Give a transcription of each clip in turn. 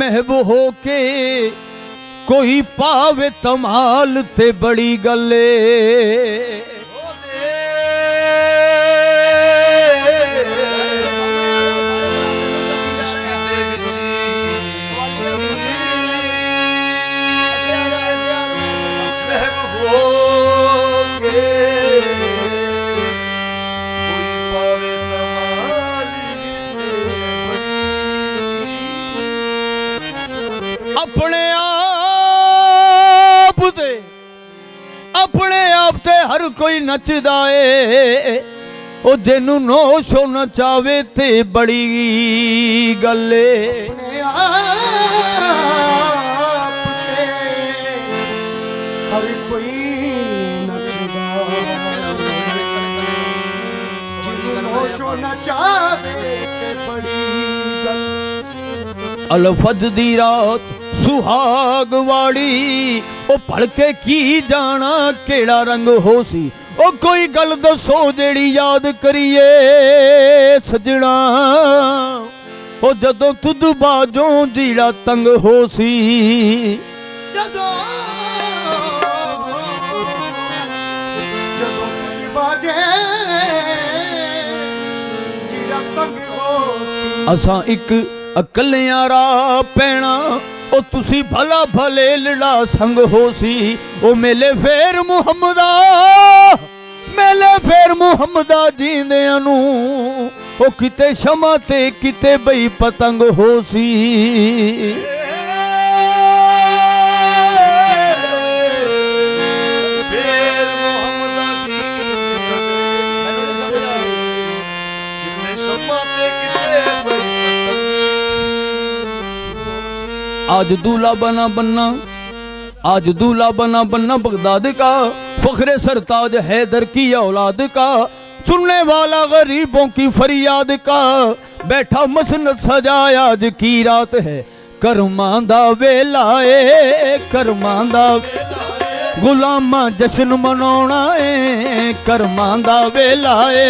महब हो के कोई पावे तमाल ते बड़ी गल अपने आप ते हर कोई नचदा है ओ जिन्नू नोश होना चावे ते बड़ी गल हर कोई नचदा जिन्नू नोश होना चावे ते बड़ी गल अलफज दी रात सुहाग वाड़ी ओ पढ़ के की जाना केड़ा रंग हो सी ओ कोई गल दसो जेड़ी याद करिए सजना ओ जदों तुद बाजों जीड़ा तंग हो सी जदों तुझ बाजे जीड़ा तंग हो सी असां इक अकलियां राह पैना ओ तुसी भला भले लड़ा संग हो सी ओ मेले फेर मुहम्मदा जींदियां नू ओ किते शमा ते किते बई पतंग हो सी आज दूल्हा बना बनना बगदाद का फखरे सरताज हैदर की औलाद का सुनने वाला गरीबों की फरियाद का बैठा मसनद सजाया आज की रात है करमांदा वेलाए गुलामा जश्न मनाना है करमांदा वेलाए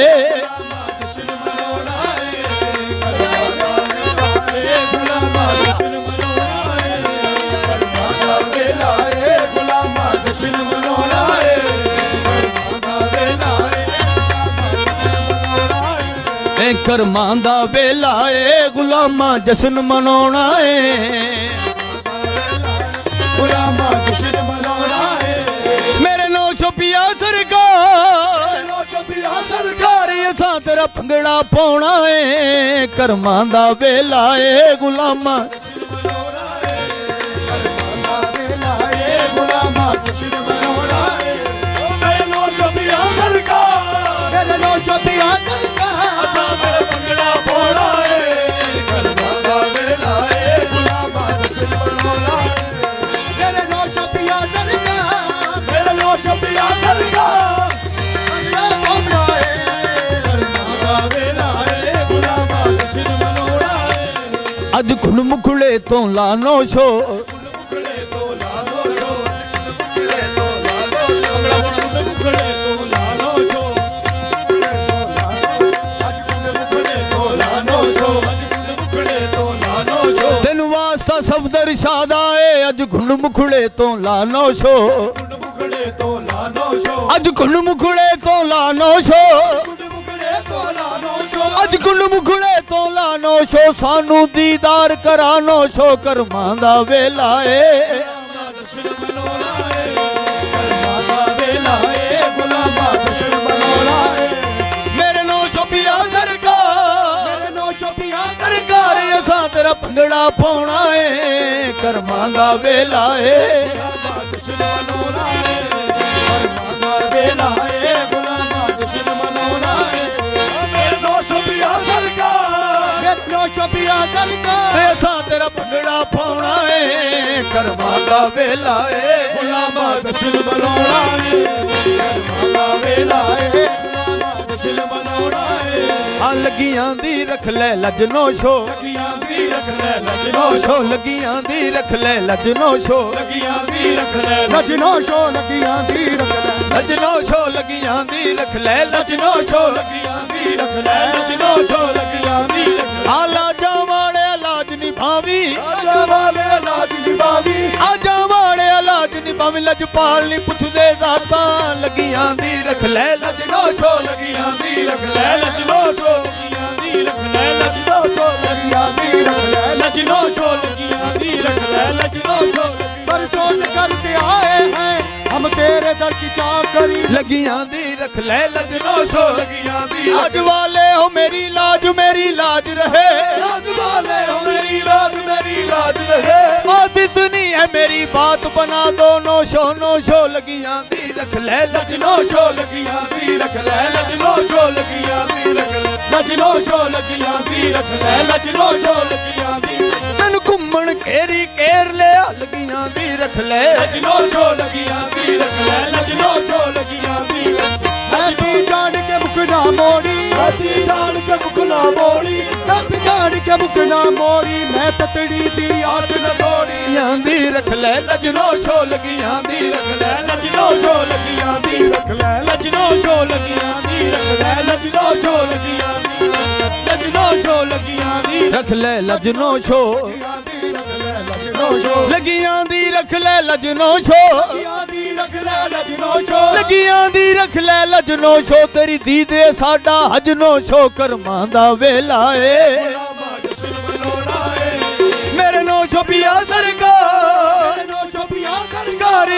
करमांदा वेला ए गुलामा जश्न मनाना है गुलामा जश्न मनाना है मेरे नौशो पिया सरकार असां तेरा भंगड़ा पाउना है करमांदा वेला ए गुलामा अज खुन मुखड़े तो लानो शो तेन वास्ता सफदर शादा है अज खुन मुखड़े तो लानो शो अज खुन मुखड़े तो लानो शो अज कुल मुखड़े तो लानो शो सानू दीदार करानो शो करमांदा वेला ए मेरे नौशो पिया सरकार असां तेरा भंगड़ा पाउना है करमांदा वेला ए असां तेरा भंगड़ा पाउना है करमांदा वेला ए गुलामा जश्न मनाउणा है करमांदा वेला ए गुलामा जश्न मनाउणा है आ लगियां दी रख ले लजनो शो लगियां दी रख ले लजनो शो लगियां दी रख ले लजनो शो लगियां दी रख ले लजनो शो लगियां दी रख ले लजनो शो लगियां दी रख ले लजनो शो लगियां दी रख ले लजनो शो लगियां दी रख आला जावाले लाज निभावी ਭਾਵੇਂ ਲਜਪਾਲ ਨਹੀਂ ਪੁੱਛਦੇ ਜ਼ਾਤਾਂ ਲੱਗੀਆਂ ਦੀ ਰਖ ਲੈ ਲਜਨੋਸ਼ੋ ਲੱਗੀਆਂ ਦੀ ਰਖ ਲੈ ਲਜਨੋਸ਼ੋ ਲੱਗੀਆਂ ਦੀ ਰਖ ਲੈ ਲਜਨੋਸ਼ੋ ਲੱਗੀਆਂ ਦੀ ਰਖ ਲੈ ਲਜਨੋਸ਼ੋ ਲੱਗੀਆਂ ਦੀ ਰਖ ਲੈ ਲਜਨੋਸ਼ੋ पर सोच करते आए हैं हम तेरे दर की चाकरी ਲੱਗੀਆਂ ਦੀ ਰਖ ਲੈ ਲਜਨੋਸ਼ੋ ਲੱਗੀਆਂ ਦੀ ਅੱਜ ਵਾਲੇ ਹੋ ਮੇਰੀ ਲਾਜ ਰਹੇ राज वाले हो मेरी लाज रहे आदित नहीं है मेरी बात बना दो नोशो लगीਆਂ ਦੀ रख ਲੈ लजनोशो लगियां दी रख ले लजनोशो लगियां दी रख ले लजनोशो लगियां दी रख ले लजनोशो लगियां दी ਮੈਨੂੰ ਘੁੰਮਣ ਘੇਰ ਲਿਆ ਲੱਗੀਆਂ ਦੀ रख ਲੈ लजनोशो लगियां दी रख ले लजनोशो लगियां दी हैप्पी जान के मुख ना मोड़ी हैप्पी जान के मुख ना मोड़ी हैप्पी जान के मुख ना मोड़ी मैं ततड़ी दी आस न तोड़ी ਦੀ रख ਲੈ लजनोशो लगियां दी रख ले लजनोशो लगियां दी रख ले लजनोशो लगियां दी रख ले लजनोशो लगियां दी लजनोशो लगियां दी रख ले लजनोशो ਲੱਗੀਆਂ ਦੀ रख ले लजनोशो ਲੱਗੀਆਂ ਦੀ रख ले लजनोशो तेरी दीदे साडा हजनोशो करमां दा वेला ए मेरे नोशो पिया सरकार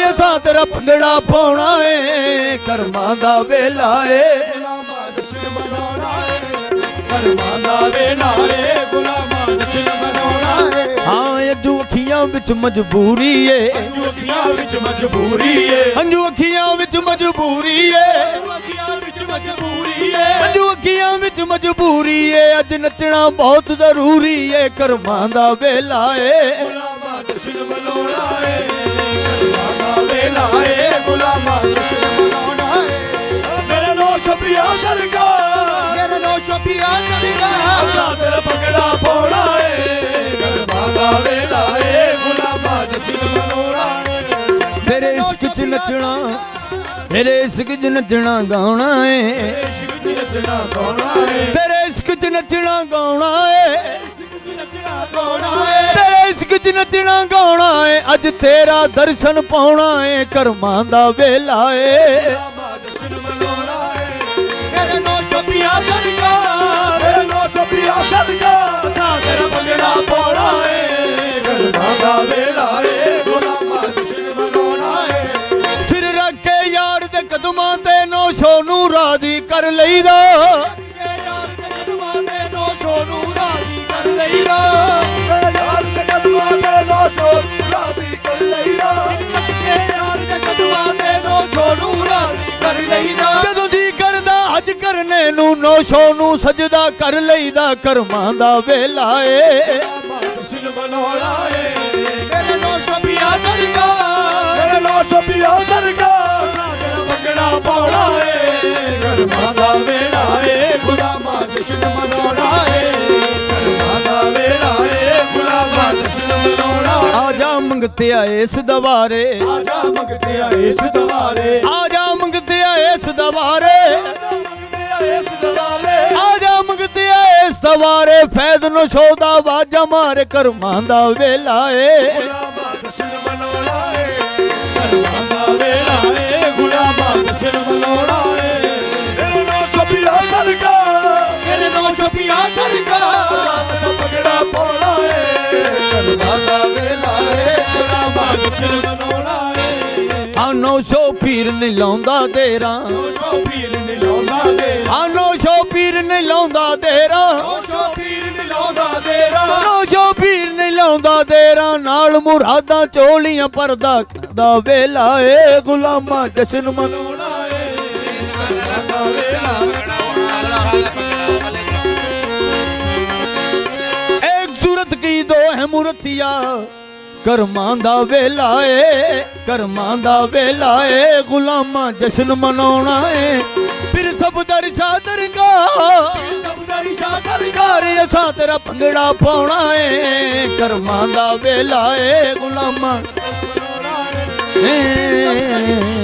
असां तेरा भंगड़ा पाउणा ए करमां दा वेला ए हाँ अजू अखियां विच मजबूरी है अंजू अखियां विच मजबूरी है अंजू अखियां विच मजबूरी है अंजू अखियां विच मजबूरी है अज नचना बहुत जरूरी है करमां दा वेला है गुलामा जश्न मनाउणा है करमां दा वेला है गुलामा जश्न मनाउणा है मेरे नौशो पिया सरकार मेरे नौशो पिया सरकार असां तेरा भंगड़ा पाउणा है करमां दा वेला है गुलामा जश्न मनाउणा है तेरे इश्क च नचना तेरे इश्क च नचना गाउणा है तेरे इश्क च नचना गाउणा है तेरे इश्क च नचना गाउणा है अज तेरा दर्शन पाउणा है करमां दा वेला है मेरे नौशो पिया सरकार मेरे नौशो पिया सरकार असां तेरा भंगड़ा पाउणा है करमां दा वेला है गुलामा जश्न मनाउणा है फिर रख के यार दे कदमां ते नौशो नू राजी कर लईदा यार दे कदमां ते नौशो नू राजी कर लईदा यार दे कदमां ते नौशो नू राजी कर लईदा यार दे कदमां ते नौशो नू राजी कर लईदा ਜਦੋਂ ਦੀ ਕਰਦਾ ਹਜ ਕਰਨੇ ਨੂੰ ਨੌਸ਼ੋ ਨੂੰ ਸਜਦਾ ਕਰ ਲਈਦਾ ਕਰਮਾਂ ਦਾ ਵੇਲਾ ਏ जश्न मनाउणा है मेरे नौशो पिया सरकार मेरे नौशो पिया सरकार तेरा भंगड़ा पाउणा है करमां दा वेला है गुलामा जश्न मनाउणा है करमां दा वेला है गुलामा जश्न मनाउणा आजा मंगते आए इस दवारे आजा मंगते आ इस दवारे आजा मंगते आए इस दवारे इस दवारे आजा मंगते आए इस दवारे फैद नशोदा वाजा मारे करमां दा वेला ਏ गुलामा जश्न मनाउणा है करमां दा वेला है गुलामा जश्न मनाउणा है मेरे नौशो पिया सरकार मेरे नौशो पिया सरकार असां भंगड़ा पाउणा है करमां दा वेला है गुलामा जश्न मनाउणा है ਆ ਨੌਸ਼ੋ ਪੀਰ ਨਹੀਂ ਲਾਉਂਦਾ ਦੇਰਾ नौशो पीर ने लाउंदा देरा ਆ ਨੌਸ਼ੋ ਪੀਰ ਨਹੀਂ ਲਾਉਂਦਾ ਦੇਰਾ नौशो पीर ने लाउंदा देरा ਨੌਸ਼ੋ ਪੀਰ ਨਹੀਂ ਲਾਉਂਦਾ ਦੇਰਾ ਨਾਲ ਮੁਰਾਦਾਂ ਚੋਲੀਆਂ ਪਰਦਾ ਦਾ ਵੇਲਾ ਏ ਗੁਲਾਮਾਂ ਜਸ਼ਨ ਮਨਾਉਣਾ करमां दा वेला एक सूरत की दो है मूर्तियां ਕਰਮਾਂ ਦਾ ਵੇਲਾ ਏ ਕਰਮਾਂ ਦਾ ਵੇਲਾ ਏ ਗੁਲਾਮਾਂ ਜਸ਼ਨ ਮਨਾਉਣਾ ਏ ਫਿਰ ਸਭ ਦਰਸ਼ਾਦਰ ਕਾ सबदारी शाह सरकार ਘਰ ਅਸਾਂ ਤੇਰਾ ਭੰਗੜਾ ਪਾਉਣਾ ਏ ਕਰਮਾਂ ਦਾ ਵੇਲਾ ਏ ਗੁਲਾਮਾਂ ਏ